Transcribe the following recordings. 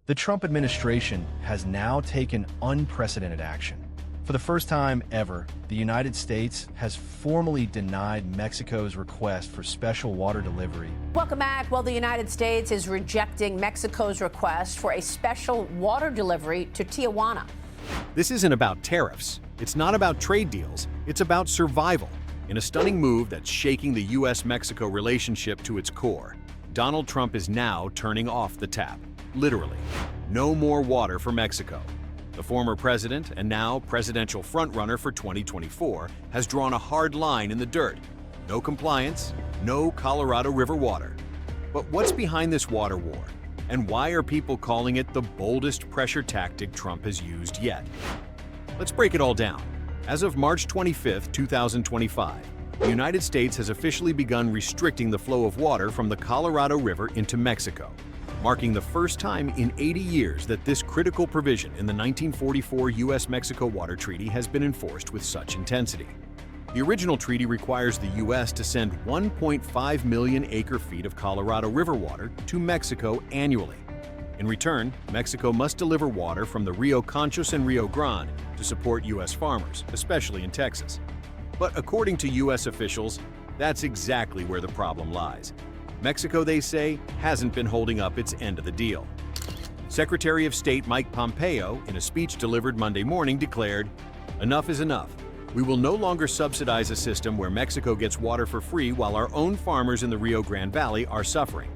The Trump administration has now taken unprecedented action. For the first time ever, the United States has formally denied Mexico's request for special water delivery. Welcome back. Well, the United States is rejecting Mexico's request for a special water delivery to Tijuana. This isn't about tariffs. It's not about trade deals. It's about survival. In a stunning move that's shaking the U.S. Mexico relationship to its core, Donald Trump is now turning off the tap. Literally. No more water for Mexico. The former president and now presidential frontrunner for 2024 has drawn a hard line in the dirt. No compliance, no Colorado River water. But what's behind this water war? And why are people calling it the boldest pressure tactic Trump has used yet? Let's break it all down. As of March 25, 2025, the United States has officially begun restricting the flow of water from the Colorado River into Mexico, marking the first time in 80 years that this critical provision in the 1944 U.S. Mexico Water Treaty has been enforced with such intensity. The original treaty requires the U.S. to send 1.5 million acre-feet of Colorado River water to Mexico annually. In return, Mexico must deliver water from the Rio Conchos and Rio Grande to support U.S. farmers, especially in Texas. But according to U.S. officials, that's exactly where the problem lies. Mexico, they say, hasn't been holding up its end of the deal. Secretary of State Mike Pompeo, in a speech delivered Monday morning, declared, "Enough is enough. We will no longer subsidize a system where Mexico gets water for free while our own farmers in the Rio Grande Valley are suffering."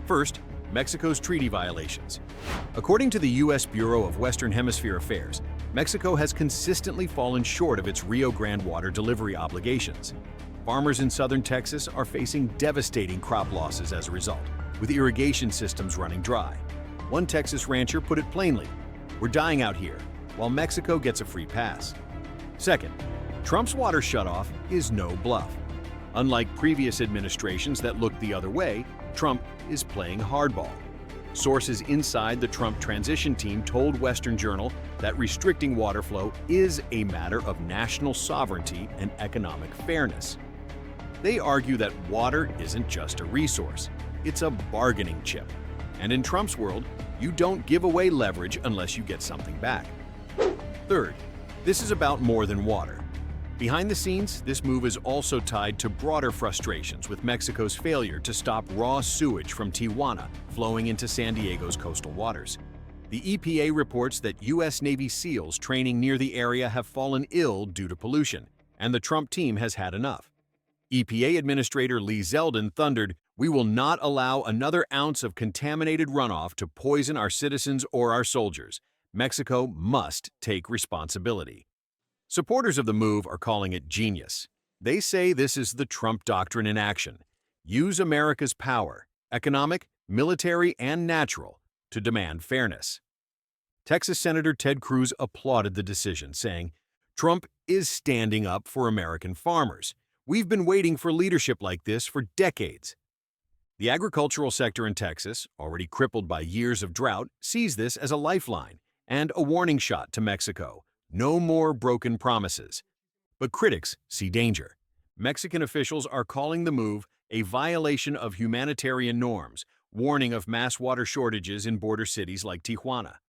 First, Mexico's treaty violations. According to the U.S. Bureau of Western Hemisphere Affairs, Mexico has consistently fallen short of its Rio Grande water delivery obligations. Farmers in southern Texas are facing devastating crop losses as a result, with irrigation systems running dry. One Texas rancher put it plainly, "We're dying out here, while Mexico gets a free pass." Second, Trump's water shutoff is no bluff. Unlike previous administrations that looked the other way, Trump is playing hardball. Sources inside the Trump transition team told Western Journal that restricting water flow is a matter of national sovereignty and economic fairness. They argue that water isn't just a resource, it's a bargaining chip. And in Trump's world, you don't give away leverage unless you get something back. Third, this is about more than water. Behind the scenes, this move is also tied to broader frustrations with Mexico's failure to stop raw sewage from Tijuana flowing into San Diego's coastal waters. The EPA reports that U.S. Navy SEALs training near the area have fallen ill due to pollution, and the Trump team has had enough. EPA Administrator Lee Zeldin thundered, "We will not allow another ounce of contaminated runoff to poison our citizens or our soldiers. Mexico must take responsibility." Supporters of the move are calling it genius. They say this is the Trump doctrine in action. Use America's power, economic, military, and natural, to demand fairness. Texas Senator Ted Cruz applauded the decision, saying, "Trump is standing up for American farmers. We've been waiting for leadership like this for decades." The agricultural sector in Texas, already crippled by years of drought, sees this as a lifeline and a warning shot to Mexico. No more broken promises. But critics see danger. Mexican officials are calling the move a violation of humanitarian norms, warning of mass water shortages in border cities like Tijuana.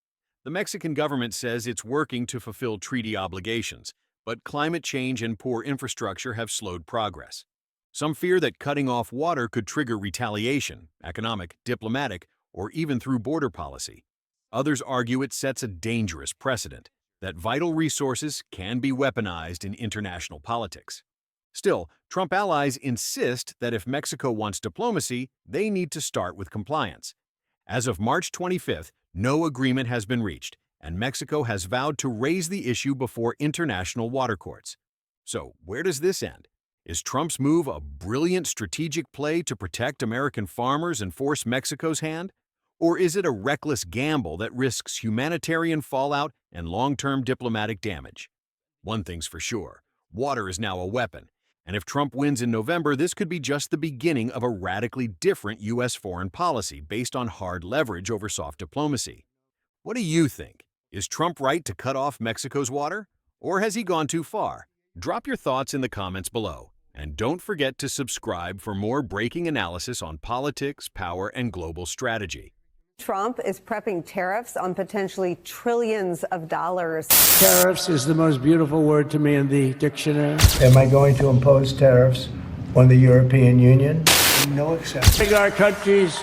The Mexican government says it's working to fulfill treaty obligations, but climate change and poor infrastructure have slowed progress. Some fear that cutting off water could trigger retaliation, economic, diplomatic, or even through border policy. Others argue it sets a dangerous precedent, that vital resources can be weaponized in international politics. Still, Trump allies insist that if Mexico wants diplomacy, they need to start with compliance. As of March 25th, no agreement has been reached, and Mexico has vowed to raise the issue before international water courts. So, where does this end? Is Trump's move a brilliant strategic play to protect American farmers and force Mexico's hand? Or is it a reckless gamble that risks humanitarian fallout and long-term diplomatic damage? One thing's for sure, water is now a weapon, and if Trump wins in November, this could be just the beginning of a radically different U.S. foreign policy based on hard leverage over soft diplomacy. What do you think? Is Trump right to cut off Mexico's water? Or has he gone too far? Drop your thoughts in the comments below, and don't forget to subscribe for more breaking analysis on politics, power, and global strategy. Trump is prepping tariffs on potentially trillions of dollars. Tariffs is the most beautiful word to me in the dictionary. Am I going to impose tariffs on the European Union? No exception. Our country's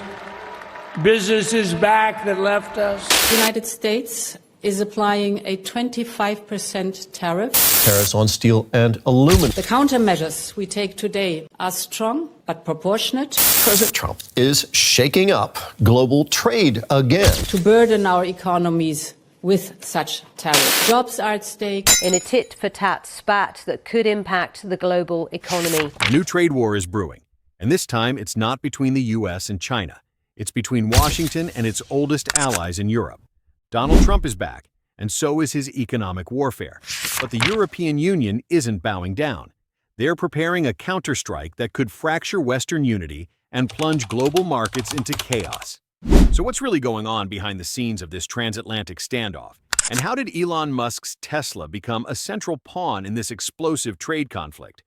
businesses back that left us. The United States is applying a 25% tariff. Tariffs on steel and aluminum. The countermeasures we take today are strong but proportionate. President Trump is shaking up global trade again. To burden our economies with such tariffs. Jobs are at stake. In a tit-for-tat spat that could impact the global economy. A new trade war is brewing, and this time it's not between the U.S. and China. It's between Washington and its oldest allies in Europe. Donald Trump is back, and so is his economic warfare. But the European Union isn't bowing down. They're preparing a counterstrike that could fracture Western unity and plunge global markets into chaos. So what's really going on behind the scenes of this transatlantic standoff? And how did Elon Musk's Tesla become a central pawn in this explosive trade conflict?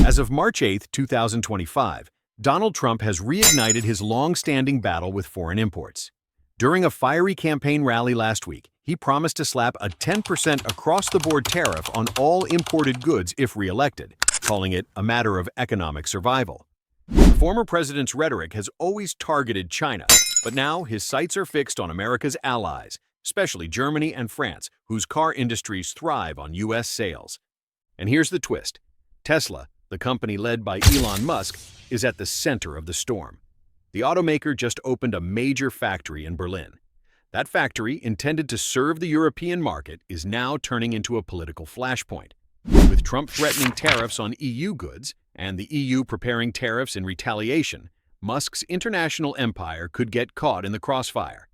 As of March 8, 2025, Donald Trump has reignited his long-standing battle with foreign imports. During a fiery campaign rally last week, he promised to slap a 10% across-the-board tariff on all imported goods if re-elected, calling it a matter of economic survival. The former president's rhetoric has always targeted China, but now his sights are fixed on America's allies, especially Germany and France, whose car industries thrive on U.S. sales. And here's the twist. Tesla, the company led by Elon Musk, is at the center of the storm. The automaker just opened a major factory in Berlin. That factory, intended to serve the European market, is now turning into a political flashpoint. With Trump threatening tariffs on EU goods and the EU preparing tariffs in retaliation, Musk's international empire could get caught in the crossfire.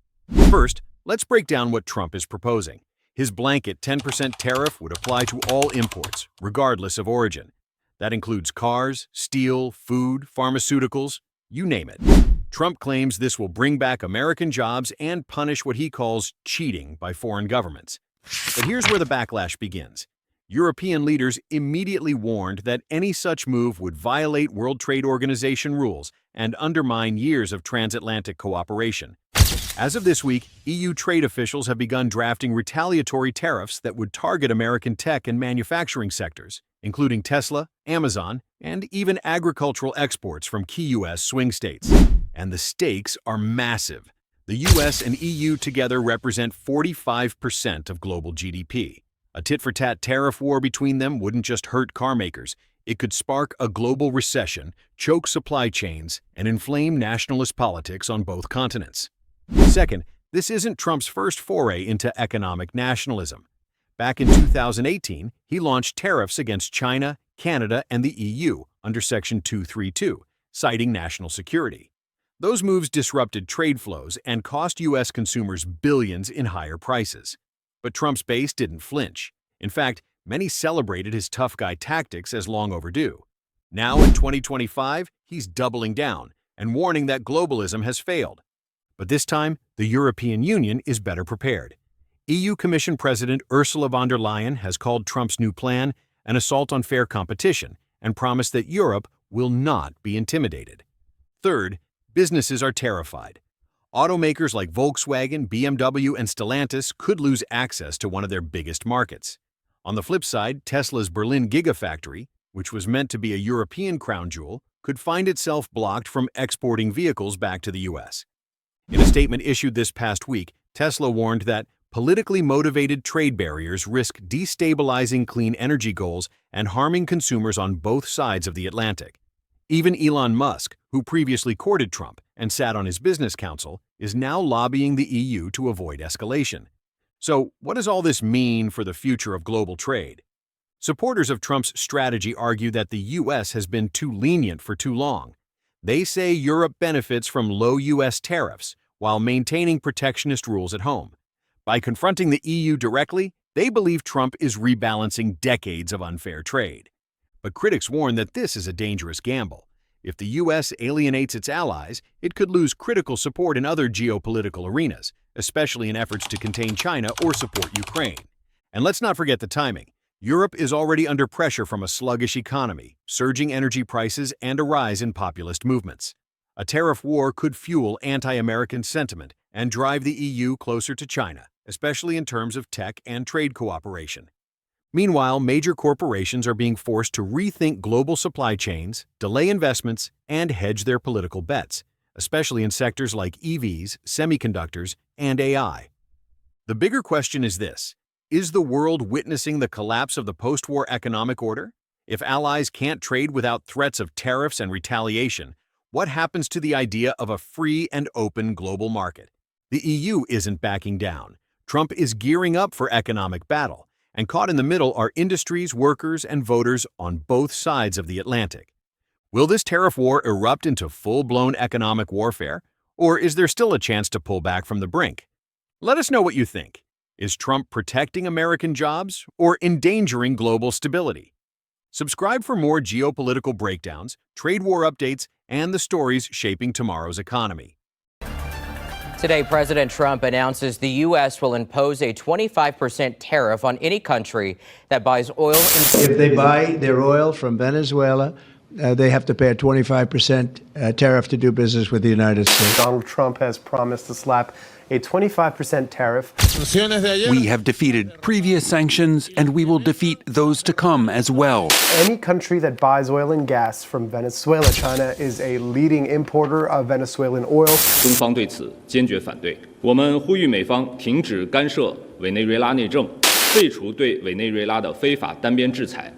First, let's break down what Trump is proposing. His blanket 10% tariff would apply to all imports, regardless of origin. That includes cars, steel, food, pharmaceuticals, you name it. Trump claims this will bring back American jobs and punish what he calls cheating by foreign governments. But here's where the backlash begins. European leaders immediately warned that any such move would violate World Trade Organization rules and undermine years of transatlantic cooperation. As of this week, EU trade officials have begun drafting retaliatory tariffs that would target American tech and manufacturing sectors, including Tesla, Amazon, and even agricultural exports from key U.S. swing states. And the stakes are massive. The U.S. and EU together represent 45% of global GDP. A tit-for-tat tariff war between them wouldn't just hurt car makers. It could spark a global recession, choke supply chains, and inflame nationalist politics on both continents. Second, this isn't Trump's first foray into economic nationalism. Back in 2018, he launched tariffs against China, Canada, and the EU under Section 232, citing national security. Those moves disrupted trade flows and cost U.S. consumers billions in higher prices. But Trump's base didn't flinch. In fact, many celebrated his tough guy tactics as long overdue. Now in 2025, he's doubling down and warning that globalism has failed. But this time, the European Union is better prepared. EU Commission President Ursula von der Leyen has called Trump's new plan an assault on fair competition and promised that Europe will not be intimidated. Third, businesses are terrified. Automakers like Volkswagen, BMW, and Stellantis could lose access to one of their biggest markets. On the flip side, Tesla's Berlin Gigafactory, which was meant to be a European crown jewel, could find itself blocked from exporting vehicles back to the U.S. In a statement issued this past week, Tesla warned that politically motivated trade barriers risk destabilizing clean energy goals and harming consumers on both sides of the Atlantic. Even Elon Musk, who previously courted Trump and sat on his business council, is now lobbying the EU to avoid escalation. So, what does all this mean for the future of global trade? Supporters of Trump's strategy argue that the U.S. has been too lenient for too long. They say Europe benefits from low U.S. tariffs while maintaining protectionist rules at home. By confronting the EU directly, they believe Trump is rebalancing decades of unfair trade. But critics warn that this is a dangerous gamble. If the U.S. alienates its allies, it could lose critical support in other geopolitical arenas, especially in efforts to contain China or support Ukraine. And let's not forget the timing. Europe is already under pressure from a sluggish economy, surging energy prices, and a rise in populist movements. A tariff war could fuel anti-American sentiment and drive the EU closer to China, especially in terms of tech and trade cooperation. Meanwhile, major corporations are being forced to rethink global supply chains, delay investments, and hedge their political bets, especially in sectors like EVs, semiconductors, and AI. The bigger question is this: is the world witnessing the collapse of the post-war economic order? If allies can't trade without threats of tariffs and retaliation, what happens to the idea of a free and open global market? The EU isn't backing down. Trump is gearing up for economic battle, and caught in the middle are industries, workers, and voters on both sides of the Atlantic. Will this tariff war erupt into full-blown economic warfare, or is there still a chance to pull back from the brink? Let us know what you think. Is Trump protecting American jobs or endangering global stability? Subscribe for more geopolitical breakdowns, trade war updates, and the stories shaping tomorrow's economy. Today, President Trump announces the U.S. will impose a 25% tariff on any country that buys oil. If they buy their oil from Venezuela, they have to pay a 25% tariff to do business with the United States. Donald Trump has promised to slap a 25% tariff. We have defeated previous sanctions, and we will defeat those to come as well. Any country that buys oil and gas from Venezuela, China is a leading importer of Venezuelan oil. 中方对此坚决反对。我们呼吁美方停止干涉委内瑞拉内政，废除对委内瑞拉的非法单边制裁。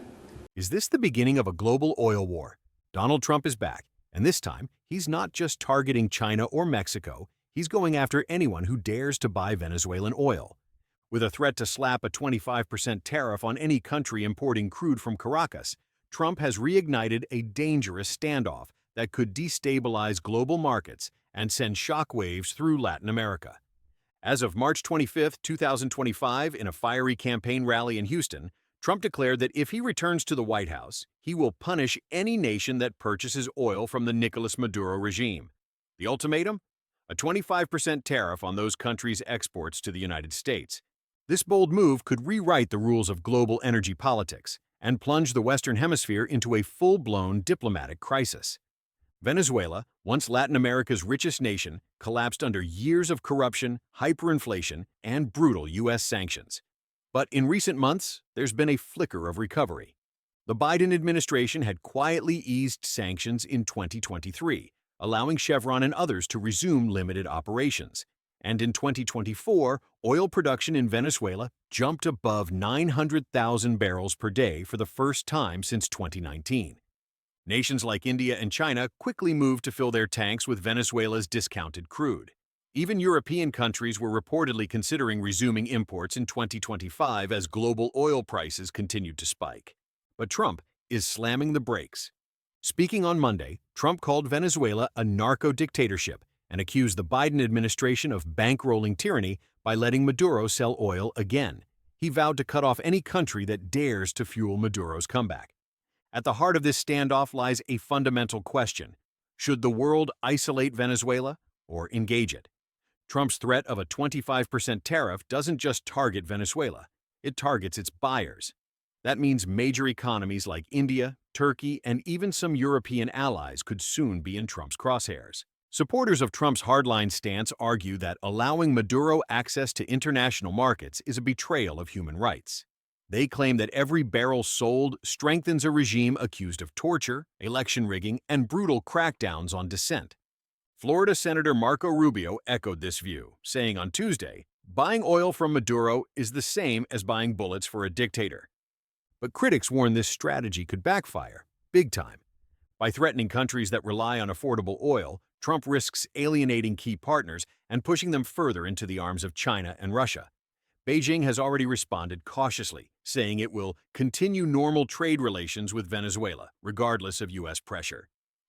Is this the beginning of a global oil war? Donald Trump is back, and this time, he's not just targeting China or Mexico. He's going after anyone who dares to buy Venezuelan oil. With a threat to slap a 25% tariff on any country importing crude from Caracas, Trump has reignited a dangerous standoff that could destabilize global markets and send shockwaves through Latin America. As of March 25, 2025, in a fiery campaign rally in Houston, Trump declared that if he returns to the White House, he will punish any nation that purchases oil from the Nicolas Maduro regime. The ultimatum? A 25% tariff on those countries' exports to the United States. This bold move could rewrite the rules of global energy politics and plunge the Western Hemisphere into a full-blown diplomatic crisis. Venezuela, once Latin America's richest nation, collapsed under years of corruption, hyperinflation, and brutal U.S. sanctions. But in recent months, there's been a flicker of recovery. The Biden administration had quietly eased sanctions in 2023, allowing Chevron and others to resume limited operations. And in 2024, oil production in Venezuela jumped above 900,000 barrels per day for the first time since 2019. Nations like India and China quickly moved to fill their tanks with Venezuela's discounted crude. Even European countries were reportedly considering resuming imports in 2025 as global oil prices continued to spike. But Trump is slamming the brakes. Speaking on Monday, Trump called Venezuela a narco-dictatorship and accused the Biden administration of bankrolling tyranny by letting Maduro sell oil again. He vowed to cut off any country that dares to fuel Maduro's comeback. At the heart of this standoff lies a fundamental question: should the world isolate Venezuela or engage it? Trump's threat of a 25% tariff doesn't just target Venezuela, it targets its buyers. That means major economies like India, Turkey, and even some European allies could soon be in Trump's crosshairs. Supporters of Trump's hardline stance argue that allowing Maduro access to international markets is a betrayal of human rights. They claim that every barrel sold strengthens a regime accused of torture, election rigging, and brutal crackdowns on dissent. Florida Senator Marco Rubio echoed this view, saying on Tuesday, "Buying oil from Maduro is the same as buying bullets for a dictator." But critics warn this strategy could backfire, big time. By threatening countries that rely on affordable oil, Trump risks alienating key partners and pushing them further into the arms of China and Russia. Beijing has already responded cautiously, saying it will continue normal trade relations with Venezuela, regardless of U.S. pressure.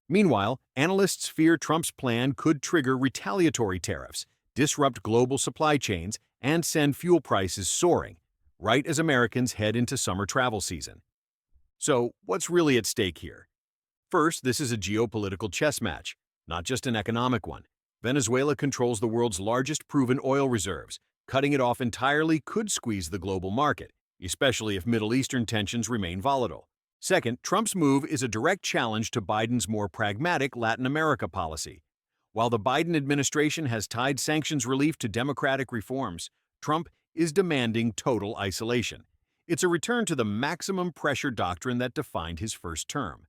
Meanwhile, analysts fear Trump's plan could trigger retaliatory tariffs, disrupt global supply chains, and send fuel prices soaring, right as Americans head into summer travel season. So, what's really at stake here? First, this is a geopolitical chess match, not just an economic one. Venezuela controls the world's largest proven oil reserves. Cutting it off entirely could squeeze the global market, especially if Middle Eastern tensions remain volatile. Second, Trump's move is a direct challenge to Biden's more pragmatic Latin America policy. While the Biden administration has tied sanctions relief to democratic reforms, Trump is demanding total isolation. It's a return to the maximum pressure doctrine that defined his first term.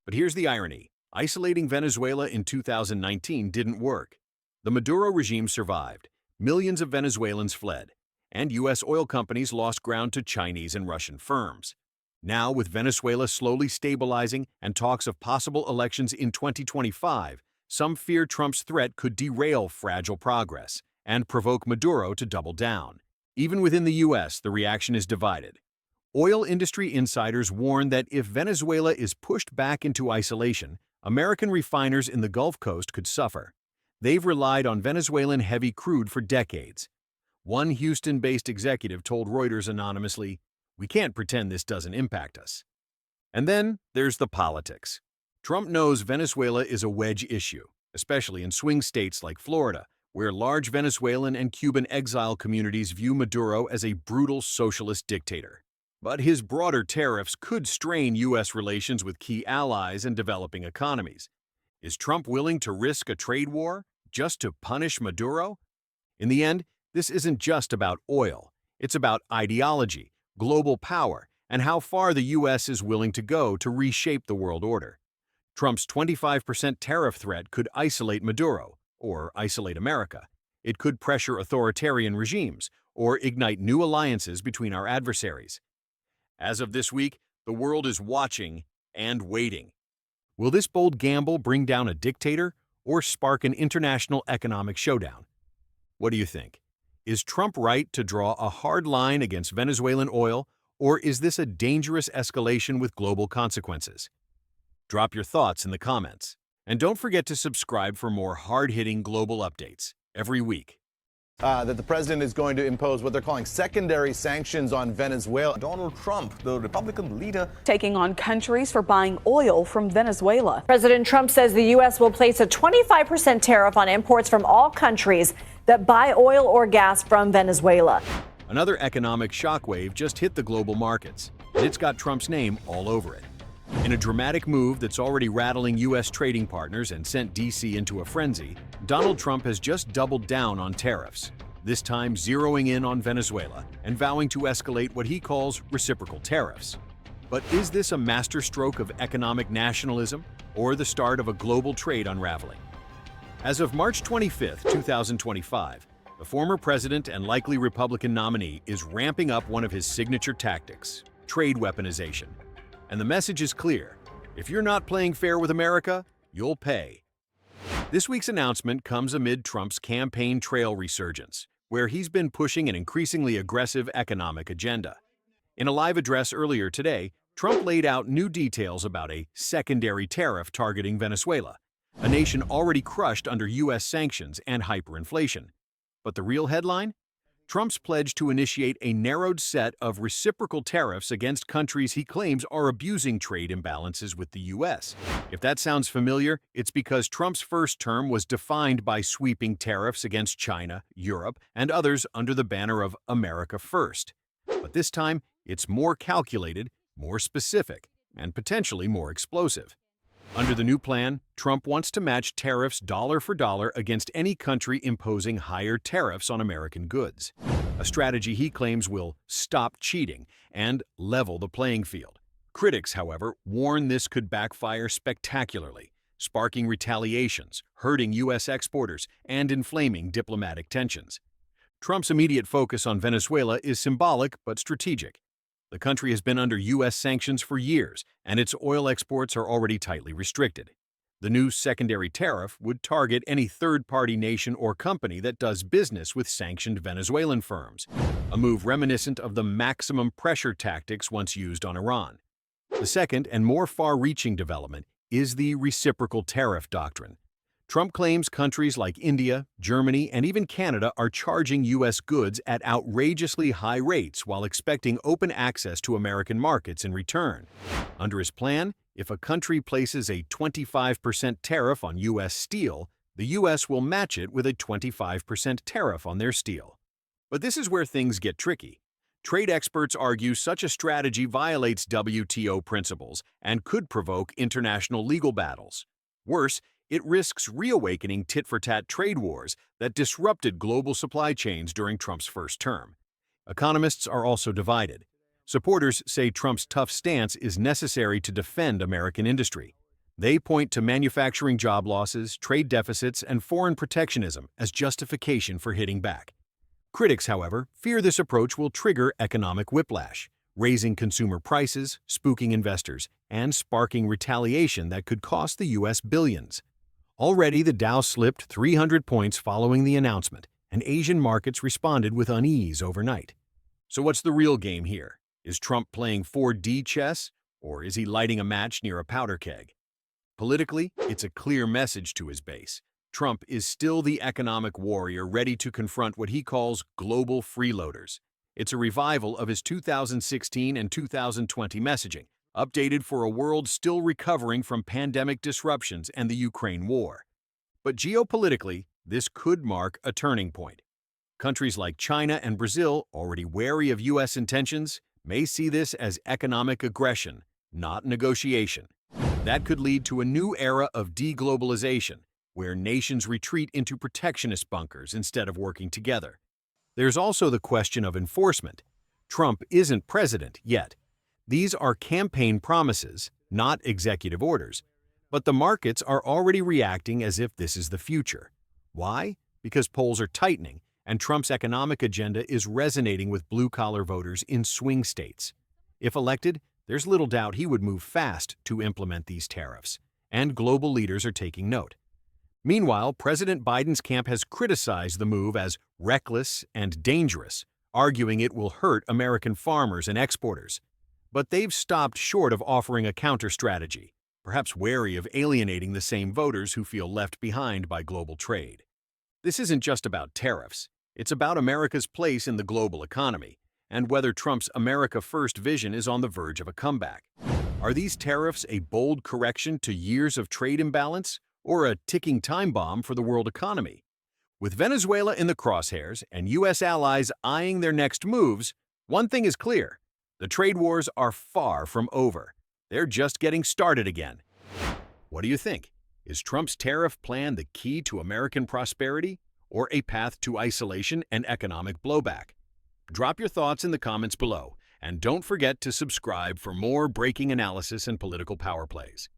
But here's the irony. Isolating Venezuela in 2019 didn't work. The Maduro regime survived, millions of Venezuelans fled, and U.S. oil companies lost ground to Chinese and Russian firms. Now, with Venezuela slowly stabilizing and talks of possible elections in 2025, some fear Trump's threat could derail fragile progress and provoke Maduro to double down. Even within the U.S., the reaction is divided. Oil industry insiders warn that if Venezuela is pushed back into isolation, American refiners in the Gulf Coast could suffer. They've relied on Venezuelan heavy crude for decades. One Houston-based executive told Reuters anonymously, "We can't pretend this doesn't impact us." And then there's the politics. Trump knows Venezuela is a wedge issue, especially in swing states like Florida, where large Venezuelan and Cuban exile communities view Maduro as a brutal socialist dictator. But his broader tariffs could strain U.S. relations with key allies and developing economies. Is Trump willing to risk a trade war just to punish Maduro? In the end, this isn't just about oil. It's about ideology, global power, and how far the U.S. is willing to go to reshape the world order. Trump's 25% tariff threat could isolate Maduro, or isolate America. It could pressure authoritarian regimes, or ignite new alliances between our adversaries. As of this week, the world is watching and waiting. Will this bold gamble bring down a dictator or spark an international economic showdown? What do you think? Is Trump right to draw a hard line against Venezuelan oil, or is this a dangerous escalation with global consequences? Drop your thoughts in the comments. And don't forget to subscribe for more hard-hitting global updates every week. That the president is going to impose what they're calling secondary sanctions on Venezuela. Donald Trump, the Republican leader, taking on countries for buying oil from Venezuela. President Trump says the U.S. will place a 25% tariff on imports from all countries that buy oil or gas from Venezuela. Another economic shockwave just hit the global markets, and it's got Trump's name all over it. In a dramatic move that's already rattling U.S. trading partners and sent D.C. into a frenzy, Donald Trump has just doubled down on tariffs, this time zeroing in on Venezuela and vowing to escalate what he calls reciprocal tariffs. But is this a masterstroke of economic nationalism or the start of a global trade unraveling? As of March 25, 2025, the former president and likely Republican nominee is ramping up one of his signature tactics, trade weaponization. And the message is clear. If you're not playing fair with America, you'll pay. This week's announcement comes amid Trump's campaign trail resurgence, where he's been pushing an increasingly aggressive economic agenda. In a live address earlier today, Trump laid out new details about a secondary tariff targeting Venezuela, a nation already crushed under U.S. sanctions and hyperinflation. But the real headline? Trump's pledge to initiate a narrowed set of reciprocal tariffs against countries he claims are abusing trade imbalances with the U.S. If that sounds familiar, it's because Trump's first term was defined by sweeping tariffs against China, Europe, and others under the banner of America First. But this time, it's more calculated, more specific, and potentially more explosive. Under the new plan, Trump wants to match tariffs dollar for dollar against any country imposing higher tariffs on American goods, a strategy he claims will stop cheating and level the playing field. Critics, however, warn this could backfire spectacularly, sparking retaliations, hurting U.S. exporters, and inflaming diplomatic tensions. Trump's immediate focus on Venezuela is symbolic but strategic. The country has been under U.S. sanctions for years, and its oil exports are already tightly restricted. The new secondary tariff would target any third-party nation or company that does business with sanctioned Venezuelan firms, a move reminiscent of the maximum pressure tactics once used on Iran. The second and more far-reaching development is the reciprocal tariff doctrine. Trump claims countries like India, Germany, and even Canada are charging U.S. goods at outrageously high rates while expecting open access to American markets in return. Under his plan, if a country places a 25% tariff on U.S. steel, the U.S. will match it with a 25% tariff on their steel. But this is where things get tricky. Trade experts argue such a strategy violates WTO principles and could provoke international legal battles. Worse, it risks reawakening tit-for-tat trade wars that disrupted global supply chains during Trump's first term. Economists are also divided. Supporters say Trump's tough stance is necessary to defend American industry. They point to manufacturing job losses, trade deficits, and foreign protectionism as justification for hitting back. Critics, however, fear this approach will trigger economic whiplash, raising consumer prices, spooking investors, and sparking retaliation that could cost the U.S. billions. Already, the Dow slipped 300 points following the announcement, and Asian markets responded with unease overnight. So what's the real game here? Is Trump playing 4D chess, or is he lighting a match near a powder keg? Politically, it's a clear message to his base. Trump is still the economic warrior ready to confront what he calls global freeloaders. It's a revival of his 2016 and 2020 messaging, updated for a world still recovering from pandemic disruptions and the Ukraine war. But geopolitically, this could mark a turning point. Countries like China and Brazil, already wary of U.S. intentions, may see this as economic aggression, not negotiation. That could lead to a new era of deglobalization, where nations retreat into protectionist bunkers instead of working together. There's also the question of enforcement. Trump isn't president yet. These are campaign promises, not executive orders. But the markets are already reacting as if this is the future. Why? Because polls are tightening, and Trump's economic agenda is resonating with blue-collar voters in swing states. If elected, there's little doubt he would move fast to implement these tariffs, and global leaders are taking note. Meanwhile, President Biden's camp has criticized the move as reckless and dangerous, arguing it will hurt American farmers and exporters. But they've stopped short of offering a counter-strategy, perhaps wary of alienating the same voters who feel left behind by global trade. This isn't just about tariffs. It's about America's place in the global economy, and whether Trump's America First vision is on the verge of a comeback. Are these tariffs a bold correction to years of trade imbalance, or a ticking time bomb for the world economy? With Venezuela in the crosshairs and U.S. allies eyeing their next moves, one thing is clear: the trade wars are far from over. They're just getting started again. What do you think? Is Trump's tariff plan the key to American prosperity, or a path to isolation and economic blowback? Drop your thoughts in the comments below, and don't forget to subscribe for more breaking analysis and political power plays.